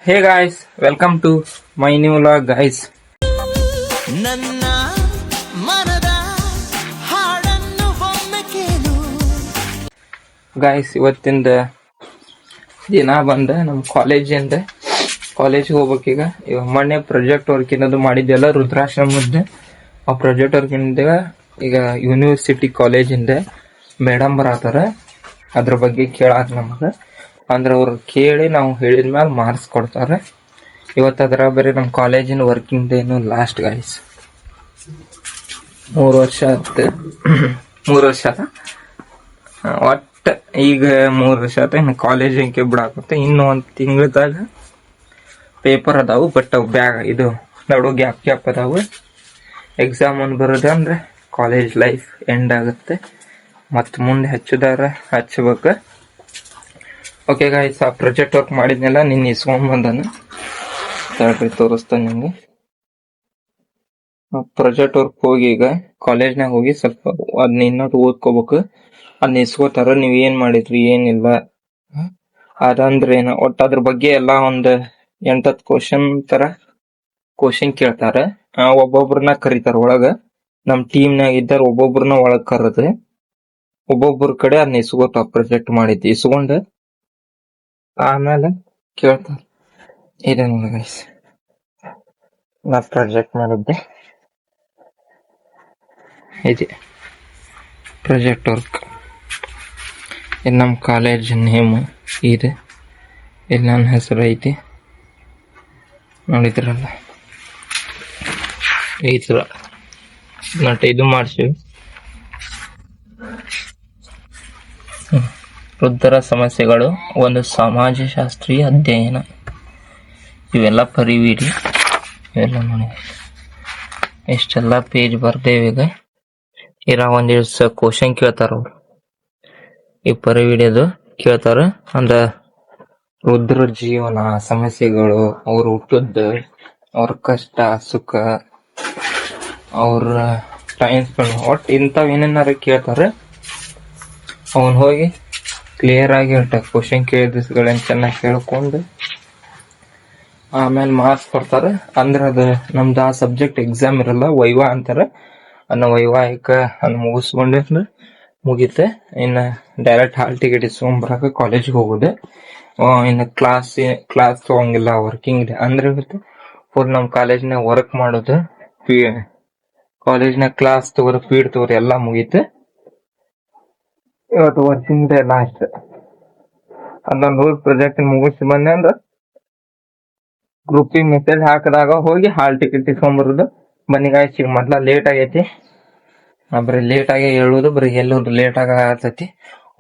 Hey guys, welcome to my new vlog guys. ನನ್ನ ಮನದ ಹಾಡನ್ನು ಒಮ್ಮೆ ಕೇಳು. Guys, ಇವತ್ತಿಂದ ದಿನ ಬಂದ ನಮ್ಮ ಕಾಲೇಜಿಂದ ಕಾಲೇಜಿಗೆ ಹೋಗ್ಬೇಕೀಗ. ಇವಾಗ ಮೊನ್ನೆ ಪ್ರಾಜೆಕ್ಟ್ ವರ್ಕ್ ಏನದು ಮಾಡಿದ್ದೆಲ್ಲ ರುದ್ರಾಶ್ರಮದ ಆ ಪ್ರಾಜೆಕ್ಟ್ ವರ್ಕ್ ಇಂದ ಈಗ ಯೂನಿವರ್ಸಿಟಿ ಕಾಲೇಜಿಂದ ಮೇಡಮ್ ಬರತ್ತಾರ. ಅದ್ರ ಬಗ್ಗೆ ಕೇಳಾಕ ನಮಗೆ ಅಂದ್ರೆ ಅವ್ರು ಕೇಳಿ ನಾವು ಹೇಳಿದ್ಮೇಲೆ ಮಾರ್ಕ್ಸ್ ಕೊಡ್ತಾರೆ. ಇವತ್ತು ಅದರ ಬೇರೆ ನಮ್ಮ ಕಾಲೇಜಿನ ವರ್ಕಿಂಗ್ ಡೇನು ಲಾಸ್ಟ್ ಗೈಸ್. 3 ವರ್ಷ ಆಯ್ತು. 3 ವರ್ಷ ಒಟ್ಟು ಈಗ 3 ವರ್ಷ ಆಯ್ತು. ಇನ್ನು ಕಾಲೇಜ್ ಹೆಂಗೆ ಬಿಡಾಕತ್ತೆ. ಇನ್ನು ಒಂದು ತಿಂಗಳದಾಗ ಪೇಪರ್ ಅದಾವು. ಬಟ್ ಅವು ಇದು ನಡು ಗ್ಯಾಪ್ ಅದಾವು. ಎಕ್ಸಾಮ್ ಒಂದು ಬರೋದು ಅಂದ್ರೆ ಕಾಲೇಜ್ ಲೈಫ್ ಎಂಡ್ ಆಗುತ್ತೆ. ಮತ್ತು ಮುಂದೆ ಹಚ್ಚಬೇಕು. ಓಕೆ ಗಾಯ್ಸ್, ಆ ಪ್ರಾಜೆಕ್ಟ್ ವರ್ಕ್ ಮಾಡಿದ್ನೆಲ್ಲ ನಿನ್ನ ಇಸ್ಕೊಂಡ್ಬಂದನು ತೋರಿಸ್ತಾನೆ ನಿಮಗೆ. ಪ್ರಾಜೆಕ್ಟ್ ವರ್ಕ್ ಹೋಗಿ ಈಗ ಕಾಲೇಜ್ನಾಗ ಹೋಗಿ ಸ್ವಲ್ಪ ಅದನ್ನ ಇನ್ನೊಟ್ಟು ಓದ್ಕೋಬೇಕು. ಅದನ್ನ ಇಸ್ಕೋತಾರ ನೀವ್ ಏನ್ ಮಾಡಿದ್ರಿ ಏನಿಲ್ಲ ಅದಂದ್ರೆ ಏನ ಒಟ್ಟು ಅದ್ರ ಬಗ್ಗೆ ಎಲ್ಲ ಒಂದು 8-10 ಕ್ವಶನ್ ಕೇಳ್ತಾರ. ಒಬ್ಬೊಬ್ರನ್ನ ಕರೀತಾರ ಒಳಗ. ನಮ್ ಟೀಮ್ನಾಗ ಇದ್ದಾರ ಒಬ್ಬೊಬ್ರನ್ನ ಒಳಗ್ ಕರೆದು ಒಬ್ಬೊಬ್ರ ಕಡೆ ಅದನ್ನ ಇಸ್ಕೋತಾವ. ಪ್ರಾಜೆಕ್ಟ್ ಮಾಡಿದ್ದು ಇಸ್ಕೊಂಡ ಆಮೇಲೆ ಕೇಳ್ತಾರ. ಇದೆ ನೋಡಿ ಗೈಸ್, ನಾ ಪ್ರಾಜೆಕ್ಟ್ ಮಾಡಿದ್ದೆ. ಇದೆ ಪ್ರಾಜೆಕ್ಟ್ ವರ್ಕ್. ಇದು ನಮ್ಮ ಕಾಲೇಜ್ ನೇಮ್ ಇದೆ. ಇಲ್ಲಿ ನನ್ನ ಹೆಸರು ಐತಿ ನೋಡಿದ್ರಲ್ಲ. ಈ ಥರ ಇದು ಮಾಡ್ತೀವಿ. ವೃದ್ಧರ ಸಮಸ್ಯೆಗಳು ಒಂದು ಸಮಾಜಶಾಸ್ತ್ರೀಯ ಅಧ್ಯಯನ. ಇವೆಲ್ಲ ಪರಿವಿಡಿ. ಇವೆಲ್ಲ ನೋಡಿ ಎಷ್ಟೆಲ್ಲ ಪೇಜ್ ಬರ್ದೇವೆ. ಈಗ ಇರೋ ಒಂದಿವ್ಸ ಕ್ವಶನ್ ಕೇಳ್ತಾರ ಅವ್ರು. ಈ ಪರಿವಿಡಿಯೋದು ಕೇಳ್ತಾರ ಅಂದ್ರ ವೃದ್ಧರ ಜೀವನ ಸಮಸ್ಯೆಗಳು, ಅವ್ರ ಹುಟ್ಟದ್ದು, ಅವ್ರ ಕಷ್ಟ ಸುಖ, ಅವ್ರ ಟೈಮ್ ಸ್ಪೆಂಡ್ ಒಟ್ಟು ಇಂಥವ್ ಏನೇನಾರ ಕೇಳ್ತಾರ. ಅವನ್ ಹೋಗಿ ಕ್ಲಿಯರ್ ಆಗಿ ಹೇಳ್ತ ಕ್ವಶನ್ ಕೇಳಿದ್ಗಳೇನ್ ಚೆನ್ನಾಗಿ ಕೇಳ್ಕೊಂಡು ಆಮೇಲೆ ಮಾರ್ಕ್ಸ್ ಕೊಡ್ತಾರ. ಅಂದ್ರ ಅದು ನಮ್ದು ಆ ಸಬ್ಜೆಕ್ಟ್ ಎಕ್ಸಾಮ್ ಇರಲ್ಲ, ವೈವಾ ಅಂತಾರ. ಅನ್ನೋ ವೈವಾಹಿಕ ಅನ್ನ ಮುಗಿಸ್ಕೊಂಡ್ರೆ ಮುಗೀತೆ. ಇನ್ನ ಡೈರೆಕ್ಟ್ ಹಾಲ್ ಟಿಕೆಟ್ ಇಸ್ಕೊಂಡ್ಬರಾಕ ಕಾಲೇಜ್ಗೆ ಹೋಗುದು. ಇನ್ನು ಕ್ಲಾಸ್ ತಗೊಂಗಿಲ್ಲ, ವರ್ಕಿಂಗ್ ಇದೆ ಅಂದ್ರೆ ಇವತ್ತು ಫುಲ್ ನಮ್ ಕಾಲೇಜ್ನಾಗ ವರ್ಕ್ ಮಾಡೋದು. ಕಾಲೇಜ್ನಾಗ ಕ್ಲಾಸ್ ತಗೋರಿ, ಫೀಡ್ ತಗೋರಿ ಎಲ್ಲಾ ಮುಗೀತು. ಇವತ್ತು ವರ್ಕಿಂಗ್ ಡೇ ಲಾಸ್ಟ್. ಅದೊಂದು ಪ್ರಾಜೆಕ್ಟ್ ಮುಗಿಸಿ ಬಂದೆ ಅಂದ್ರ ಗ್ರೂಪಿಗೆ ಮೆಸೇಜ್ ಹಾಕಿದಾಗ ಹೋಗಿ ಹಾಲ್ ಟಿಕೆಟ್ ಇಸ್ಕೊಂಡ್ಬರುದು. ಬನ್ನಿ ಗಾಯ್ಸ್, ಈಗ ಮೊದ್ಲ ಲೇಟ್ ಆಗೈತಿ. ಬರೀ ಲೇಟ್ ಆಗಿ ಹೇಳುದು, ಬರೀ ಎಲ್ಲೋದು ಲೇಟ್ ಆಗತೈತಿ.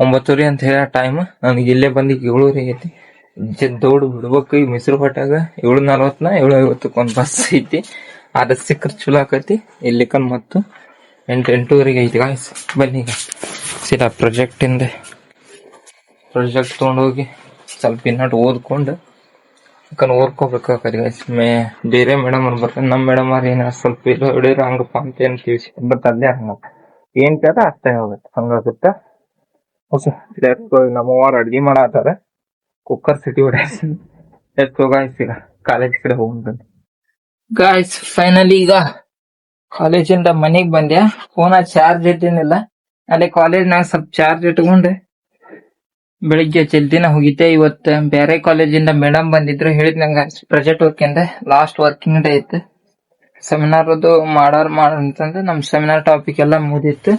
9:00 ಅಂತ ಹೇಳ ಟೈಮ್. ನನಗೆ ಇಲ್ಲೇ ಬಂದು 7:00 ಆಗೈತಿ. ದೌಡ್ ಬಿಡ್ಬೇಕು. ಈಗ ಮಿಸ್ರು ಹೊಟ್ಟಾಗ 7:40 7:50 ಒಂದ್ ಬಸ್ ಐತಿ. ಅದ ಸಿಕ್ಕರ್ ಚಲೋ ಆಕೈತಿ. ಇಲ್ಲಿಕನ್ ಮತ್ತು 8:30 ಐತಿ ಗಾಯ್ಸ್. ಬನ್ನಿ ಈಗ ಸೀದಾ ಪ್ರಾಜೆಕ್ಟ್ ತಗೊಂಡೋಗಿ ಸ್ವಲ್ಪ ಇನ್ನೊಟ್ಟು ಓದ್ಕೊಂಡು ಓದ್ಕೋಬೇಕಾಗ್ತದೆ ಗಾಯ್ಸ್. ಬೇರೆ ಮೇಡಮ್ ಅವ್ರು ಬರ್ತಾರೆ. ನಮ್ಮ ಮೇಡಮ್ ಅವ್ರು ಏನ ಸ್ವಲ್ಪ ಹೊಡಿರ ಹಂಗಪ್ಪ ಅಂತ ಏನ್ ತಿಳಿಸಿ ಬಟ್ ಅಲ್ಲೇ ಹಂಗ ಏನ್ ಕೇಳ ಅಷ್ಟೇ ಹೋಗುತ್ತೆ, ಹಂಗಾಗುತ್ತೆ. ಓಕೆ, ನಮ್ಮವ್ರು ಅಡ್ಗೆ ಮಾಡತ್ತಾರ. ಕುಕ್ಕರ್ ಸಿಟಿ ಹೊಡ್ಯಾಸ ಗಾಯ್ಸ್. ಈಗ ಕಾಲೇಜ್ ಕಡೆ ಹೋಗ್ಬಂತ ಗಾಯ್ಸ್. ಫೈನಲಿ ಈಗ ಕಾಲೇಜಿಂದ ಮನೆಗ್ ಬಂದ್ಯಾ. ಫೋನ್ ಚಾರ್ಜ್ ಇಟ್ಟಿನಿಲ್ಲ. ಅಲ್ಲೇ ಕಾಲೇಜ್ನಾಗ ಸ್ವಲ್ಪ ಚಾರ್ಜ್ ಇಟ್ಕೊಂಡೆ ಬೆಳಿಗ್ಗೆ ಜಲ್ದಿನ ಹೋಗಿದ್ದೆ. ಇವತ್ತು ಬೇರೆ ಕಾಲೇಜಿಂದ ಮೇಡಮ್ ಬಂದಿದ್ರು. ಹೇಳಿದ್ ನಂಗ ಪ್ರಾಜೆಕ್ಟ್ ವರ್ಕ್ ಇಂದ ಲಾಸ್ಟ್ ವರ್ಕಿಂಗ್ ಡೇ ಇತ್ತು. ಸೆಮಿನಾರ್ ಅದು ಅಂತಂದ್ರೆ ನಮ್ ಸೆಮಿನಾರ್ ಟಾಪಿಕ್ ಎಲ್ಲ ಮುಗಿದಿತ್ತು.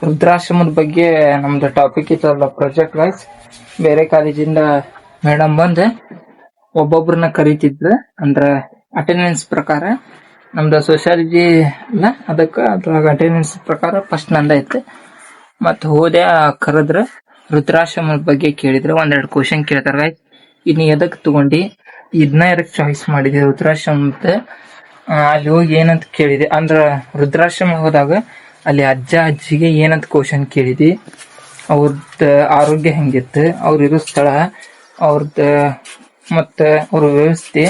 ವೃದ್ಧಾಶ್ರಮದ ಬಗ್ಗೆ ನಮ್ದು ಟಾಪಿಕ್ ಇತ್ತಲ್ಲ ಪ್ರಾಜೆಕ್ಟ್ ವೈಸ್. ಬೇರೆ ಕಾಲೇಜಿಂದ ಮೇಡಮ್ ಬಂದ್ ಒಬ್ಬೊಬ್ರನ್ನ ಕರೀತಿದ್ರು. ಅಂದ್ರ ಅಟೆಂಡೆನ್ಸ್ ಪ್ರಕಾರ ನಮ್ದು ಸೋಶಿಯಾಲಜಿ ಅಲ್ಲ, ಅದ್ರಾಗ ಅಟೆಂಡೆನ್ಸ್ ಪ್ರಕಾರ ಫಸ್ಟ್ ನಂದ ಇತ್ತು. ಮತ್ ಹೋದೆ ಕರೆದ್ರ ವೃದ್ಧಾಶ್ರಮದ ಬಗ್ಗೆ ಕೇಳಿದ್ರೆ 1-2 ಕ್ವಶನ್ ಕೇಳ್ತಾರ. ಇನ್ನು ಎದಕ್ ತಗೊಂಡಿ, ಇದನ್ನ ಎದಕ್ ಚಾಯ್ಸ್ ಮಾಡಿದೆ ವೃದ್ಧಾಶ್ರಮದ. ಅಲ್ಲಿ ಹೋಗಿ ಏನಂತ ಕೇಳಿದೆ ಅಂದ್ರ ವೃದ್ಧಾಶ್ರಮ ಹೋದಾಗ ಅಲ್ಲಿ ಅಜ್ಜಿಗೆ ಏನಂತ ಕ್ವಶನ್ ಕೇಳಿದಿ, ಅವ್ರದ್ದು ಆರೋಗ್ಯ ಹೆಂಗಿತ್ತು, ಅವ್ರ ಇರೋ ಸ್ಥಳ, ಅವ್ರದ್ದು ಮತ್ತೆ ಅವ್ರ ವ್ಯವಸ್ಥೆ,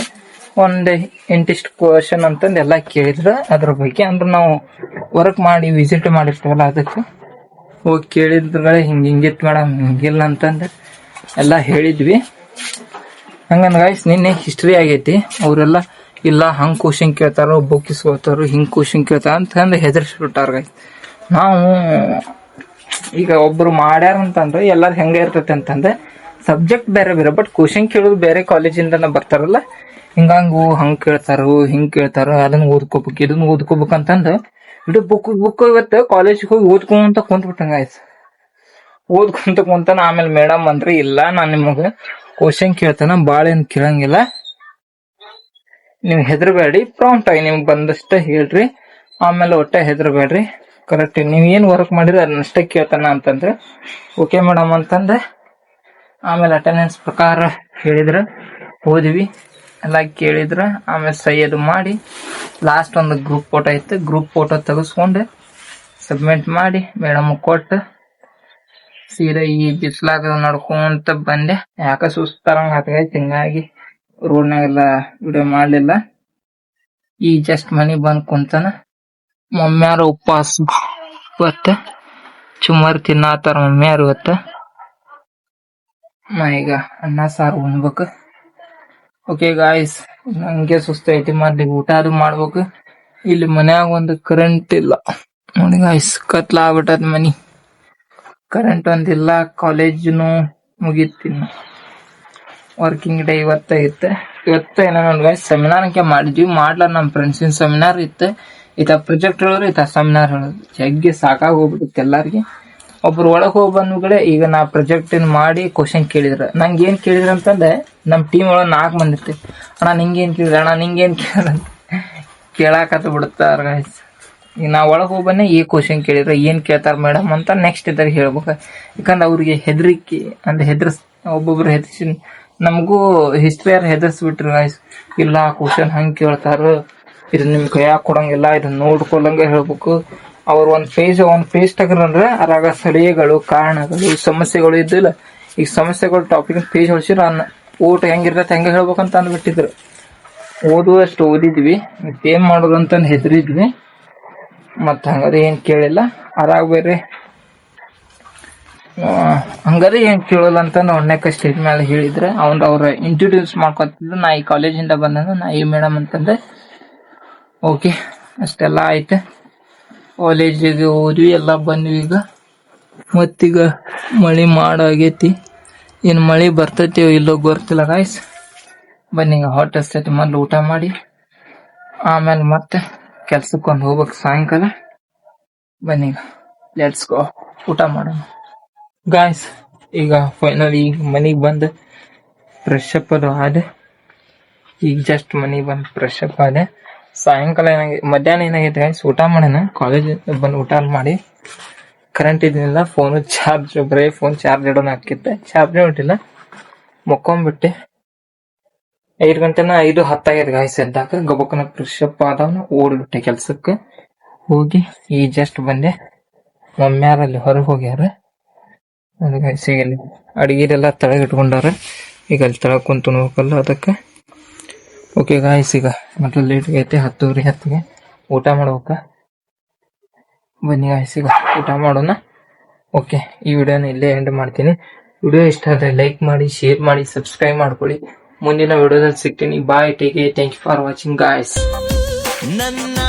ಒಂದ್ ಇಂಟಿಸ್ಟ್ ಕ್ವಶನ್ ಅಂತಂದ್ ಎಲ್ಲಾ ಕೇಳಿದ್ರ ಅದ್ರ ಬಗ್ಗೆ. ಅಂದ್ರೆ ನಾವು ವರ್ಕ್ ಮಾಡಿ ವಿಸಿಟ್ ಮಾಡಿರ್ತೇವಲ್ಲ, ಅದಕ್ಕೆ ಹೋಗಿ ಕೇಳಿದ್ರೆ ಹಿಂಗಿತ್ತು ಮೇಡಮ್, ಹಿಂಗಿಲ್ಲ ಅಂತಂದ್ರೆ ಎಲ್ಲಾ ಹೇಳಿದ್ವಿ. ಹಂಗಂದ್ ಗಾಯ್ಸ್ ನಿನ್ನೆ ಹಿಸ್ಟ್ರಿ ಆಗೈತಿ. ಅವರೆಲ್ಲ ಇಲ್ಲ ಹಂಗ್ ಕ್ವಶನ್ ಕೇಳ್ತಾರೋ ಬೊಕ್ಕಿಸ್ಕೋತಾರೋ ಹಿಂಗ್ ಕ್ವಶನ್ ಕೇಳ್ತಾರ ಅಂತಂದ್ ಹೆದರ್ಸ್ಬಿಟ್ಟಾರ ಗಾಯ್ಸ್. ನಾವು ಈಗ ಒಬ್ರು ಮಾಡ್ಯಾರ ಅಂತಂದ್ರೆ ಎಲ್ಲಾರು ಹೆಂಗ ಇರ್ತೈತಿ ಅಂತಂದ್ರೆ ಸಬ್ಜೆಕ್ಟ್ ಬೇರೆ ಬೇರೆ ಬಟ್ ಕ್ವಶನ್ ಕೇಳೋದು ಬೇರೆ ಕಾಲೇಜಿಂದ ಬರ್ತಾರಲ್ಲ, ಹಿಂಗಂಗು ಹಂಗ್ ಕೇಳ್ತಾರೋ ಹಿಂಗ್ ಕೇಳ್ತಾರೋ ಅದನ್ನ ಓದ್ಕೋಬೇಕು ಇದನ್ನ ಓದ್ಕೋಬೇಕಂತಂದು ಇಡೀ ಬುಕ್ ಇವತ್ತು ಕಾಲೇಜಿಗೆ ಹೋಗಿ ಓದ್ಕೊಂತ ಕುಂತ್ಬಿಟ್ಟಂಗ ಆಯ್ತು. ಓದ್ಕೊಂತ ಕುಂತಾನ. ಆಮೇಲೆ ಮೇಡಮ್ ಅಂದ್ರಿ ಇಲ್ಲ ನಾನ್ ನಿಮಗ ಕ್ವಶನ್ ಕೇಳ್ತಾನ ಬಾಳ ಏನ್ ಕೇಳಂಗಿಲ್ಲ, ನೀವ್ ಹೆದರ್ಬೇಡಿ, ಪ್ರಾಂಪ್ಟ್ ಆಗಿ ನಿಮ್ಗೆ ಬಂದಷ್ಟ ಹೇಳ್ರಿ, ಆಮೇಲೆ ಒಟ್ಟ ಹೆದರ್ಬೇಡ್ರಿ, ಕರೆಕ್ಟ್ ನೀವ್ ಏನ್ ವರ್ಕ್ ಮಾಡಿರಿ ಅದನ್ನಷ್ಟೇ ಕೇಳ್ತಾನ ಅಂತಂದ್ರೆ ಓಕೆ ಮೇಡಮ್ ಅಂತಂದ್ರೆ ಆಮೇಲೆ ಅಟೆಂಡೆನ್ಸ್ ಪ್ರಕಾರ ಹೇಳಿದ್ರ ಓದಿವಿ ಎಲ್ಲ ಕೇಳಿದ್ರ. ಆಮೇಲೆ ಸಹಿ ಮಾಡಿ ಲಾಸ್ಟ್ ಒಂದು ಗ್ರೂಪ್ ಫೋಟೋ ಇತ್ತು, ಗ್ರೂಪ್ ಫೋಟೋ ತೆಗೆಸ್ಕೊಂಡು ಸಬ್ಮಿಟ್ ಮಾಡಿ ಮೇಡಮ್ ಕೊಟ್ಟು ಸೀದಾ ಈ ಬಿಸ್ಲಾಗ ನಡ್ಕೊಂತ ಬಂದೆ. ಯಾಕ ಸುಸ್ತಾರಂಗ ಹಾಕೈತಿ, ಹಿಂಗಾಗಿ ರೋಡ್ನಾಗೆಲ್ಲ ವಿಡಿಯೋ ಮಾಡ್ಲಿಲ್ಲ. ಈ ಜಸ್ಟ್ ಮನಿ ಬಂದ್ ಕುಂತಾನ. ಮಮ್ಮ್ಯಾರ ಉಪವಾಸ ಇವತ್ತ ಚುಮ್ಮರ್ ತಿನ್ನಾತಾರ ಮಮ್ಮ್ಯಾರು ಇವತ್ತ. ನಾ ಈಗ ಅನ್ನ ಸಾರು ಉಣ್ಬೇಕು. ಓಕೆ ಗಾಯ್ಸ್, ನಂಗೆ ಸುಸ್ತೈತಿ ಮತ್ತೆ ಊಟ ಅದು ಮಾಡ್ಬೇಕು. ಇಲ್ಲಿ ಮನ್ಯಾಗ ಒಂದು ಕರೆಂಟ್ ಇಲ್ಲ ನೋಡಿ ಗಾಯ್ಸ್, ಕತ್ಲ ಆಗ್ಬಿಟ್ಟದ ಮನಿ, ಕರೆಂಟ್ ಒಂದಿಲ್ಲ. ಕಾಲೇಜ್ನು ಮುಗಿತಿನ್ನು, ವರ್ಕಿಂಗ್ ಡೇ ಇವತ್ತ ಏನೋ ಗಾಯ್ಸ್ ಸೆಮಿನಾರ್ ಮಾಡಿದ್ವಿ. ಮಾಡ್ಲ ನಮ್ ಫ್ರೆಂಡ್ಸಿನ ಸೆಮಿನಾರ್ ಇತ್ತು, ಈತ ಪ್ರೊಜೆಕ್ಟ್ ಹೇಳೋರು ಈತ ಸೆಮಿನಾರ್ ಹೇಳೋದು, ಜಗ್ಗಿ ಸಾಕಾಗಿ ಹೋಗ್ಬಿಡುತ್ತೆ ಎಲ್ಲಾರ್ಗಿ. ಒಬ್ರು ಒಳಗ್ ಹೋಗಿ ಬಂದ್ಗಡೆ ಈಗ ನಾ ಪ್ರೊಜೆಕ್ಟ್ ಮಾಡಿ ಕ್ವಶನ್ ಕೇಳಿದ್ರ, ನಂಗೆ ಏನ್ ಕೇಳಿದ್ರ ಅಂತಂದ್ರೆ ನಮ್ ಟೀಮ್ ಒಳಗ್ 4 ಮಂದಿ ಇರ್ತೀವಿ. ಅಣ್ಣ ನಿಂಗೇನ್ ಕೇಳಿದ್ರ, ಅಣ್ಣ ನಿಂಗೇನ್ ಕೇಳಿದ್ರ ಕೇಳಾಕತ್ತ ಬಿಡುತ್ತಾರ ಗಾಯ್ಸ್. ಈಗ ನಾ ಒಳಗ್ ಹೋಗಿ ಬನ್ನಿ ಈ ಕ್ವಶನ್ ಕೇಳಿದ್ರ ಏನ್ ಕೇಳ್ತಾರ ಮೇಡಮ್ ಅಂತ ನೆಕ್ಸ್ಟ್ ಇದ್ದಾಗ ಹೇಳ್ಬೇಕ. ಯಾಕಂದ್ರೆ ಅವ್ರಿಗೆ ಹೆದರಿಕೆ ಅಂದ್ರೆ ಒಬ್ಬೊಬ್ರು ಹೆದರ್ಸಿ, ನಮಗೂ ಹಿಸ್ಟ್ರಿ ಯಾರು ಹೆದರ್ಸ್ಬಿಟ್ರಿ ಗಾಯ್ಸ್. ಇಲ್ಲ ಕ್ವಶನ್ ಹಂಗ್ ಕೇಳ್ತಾರ, ಇದನ್ನ ನಿಮ್ ಕೈಯಾಗ ಕೊಡಂಗಿಲ್ಲ, ಇದನ್ನ ನೋಡ್ಕೊಳಂಗ ಹೇಳ್ಬೇಕು. ಅವ್ರ ಒಂದ್ ಪೇಜ್ ತಗರಂದ್ರೆ ಅದ್ರಾಗ ಸಲಹೆಗಳು ಕಾರಣಗಳು ಸಮಸ್ಯೆಗಳು ಇದ್ದಿಲ್ಲ. ಈಗ ಸಮಸ್ಯೆಗಳು ಟಾಪಿಕ್ ಪೇಜ್ ಹೊಡ್ಸಿರ ಓಟ್ ಹೆಂಗಿರ್ತೈತೆ ಹೆಂಗ ಹೇಳ್ಬೇಕಂತ ಅಂದ್ಬಿಟ್ಟಿದ್ರು. ಓದುವಷ್ಟು ಓದಿದ್ವಿ, ಏನ್ ಮಾಡೋದು ಅಂತಂದ್ ಹೆದರಿದ್ವಿ. ಮತ್ತ ಹಂಗಾರೆ ಏನ್ ಕೇಳಿಲ್ಲ, ಅದ್ರಾಗ ಬೇರೆ ಹಂಗಾರೆ ಏನ್ ಕೇಳಲ್ಲ ಅಂತಂದ್ ಒಣ್ಣೆಕ್ಕ ಸ್ಟೇಜ್ ಮೇಲೆ ಹೇಳಿದ್ರೆ ಅವ್ರ ಇಂಟ್ರೊಡ್ಯೂಸ್ ಮಾಡ್ಕೊತಿದ್ರು. ನಾ ಈ ಕಾಲೇಜಿಂದ ಬಂದ ನಾ ಈ ಮೇಡಮ್ ಅಂತಂದ್ರೆ ಓಕೆ ಅಷ್ಟೆಲ್ಲ ಆಯ್ತು. ಕಾಲೇಜಿಗೆ ಹೋದ್ವಿ ಎಲ್ಲ ಬಂದ್ವಿ. ಈಗ ಮತ್ತೀಗ ಮಳಿ ಮಾಡಾಗೈತಿ, ಏನ್ ಮಳಿ ಬರ್ತೈತಿ ಇಲ್ಲೋ ಗೊತ್ತಿಲ್ಲ ಗಾಯ್ಸ್. ಬನ್ನಿ ಈಗ ಹೊಟ್ಟೆ ಹಸ್ತೈತಿ, ಮೊದ್ಲು ಊಟ ಮಾಡಿ ಆಮೇಲೆ ಮತ್ತೆ ಕೆಲ್ಸಕ್ಕೊಂದು ಹೋಗ್ಬೇಕು ಸಾಯಂಕಾಲ. ಬನ್ನಿ ಈಗ ಲೆಟ್ಸ್ ಗೋ ಊಟ ಮಾಡೋಣ ಗಾಯ್ಸ್. ಈಗ ಫೈನಲ್ ಈಗ ಮನಿಗ್ ಬಂದು ಫ್ರೆಶ್ ಅಪ್ ಅದು ಆದೆ. ಈಗ ಜಸ್ಟ್ ಮನಿಗ್ ಬಂದು ಫ್ರೆಶ್ ಅಪ್ ಆದೆ. ಸಾಯಂಕಾಲ ಮಧ್ಯಾಹ್ನ ಏನಾಗೈತೆ ಗಾಯ್ಸ್, ಊಟ ಮಾಡೋಣ, ಕಾಲೇಜ್ ಬಂದು ಊಟ ಮಾಡಿ ಕರೆಂಟ್ ಇದ್ದಿಲ್ಲ, ಫೋನ್ ಚಾರ್ಜ್ ಬರೀ ಫೋನ್ ಚಾರ್ಜ್ ಇಡೋಣ ಹಾಕಿತ್ತೆ, ಚಾರ್ಜೇ ಹೊಟ್ಟಿಲ್ಲ, ಮುಕ್ಕೊಂಡ್ಬಿಟ್ಟೆ. 5 ಗಂಟೆನ 5:10 ಆಗೈತೆ ಗಾಯ್ಸ್. ಎದ್ದಾಕ ಗಬಕ್ಕನ ಫ್ರೆಶ್ ಅಪ್ ಆದವನ ಓಡ್ಬಿಟ್ಟೆ ಕೆಲ್ಸಕ್ಕೆ. ಹೋಗಿ ಈ ಜಸ್ಟ್ ಬಂದೆ. ಮಮ್ಮ್ಯಾರಲ್ಲಿ ಹೊರಗೆ ಹೋಗ್ಯಾರ ಗಾಯ್ಸ್. ಈಗ ಅಡಿಗೆದೆಲ್ಲ ತಳಗ ಇಟ್ಕೊಂಡಾರ, ಈಗ ಅಲ್ಲಿ ತಳಗ ಕುಂತು ನೋಡ್ಕಲ್ಲ ಅದಕ್ಕೆ. ಓಕೆ ಗಾಯ್ಸ್, ಈಗ ಮತ್ತೆ ಲೇಟ್ ಆಗೈತೆ, 10:10 ಊಟ ಮಾಡ್ಬೇಕ. ಬನ್ನಿ ಗಾಯ್ಸ್ ಈಗ ಊಟ ಮಾಡೋಣ. ಓಕೆ, ಈ ವಿಡಿಯೋನ ಇಲ್ಲೇ ಎಂಡ್ ಮಾಡ್ತೀನಿ. ವಿಡಿಯೋ ಇಷ್ಟ ಆದ್ರೆ ಲೈಕ್ ಮಾಡಿ, ಶೇರ್ ಮಾಡಿ, ಸಬ್ಸ್ಕ್ರೈಬ್ ಮಾಡ್ಕೊಳ್ಳಿ. ಮುಂದಿನ ವಿಡಿಯೋದಲ್ಲಿ ಸಿಗ್ತೀನಿ. Bye, take care, thank you for watching guys. ನನ್ನ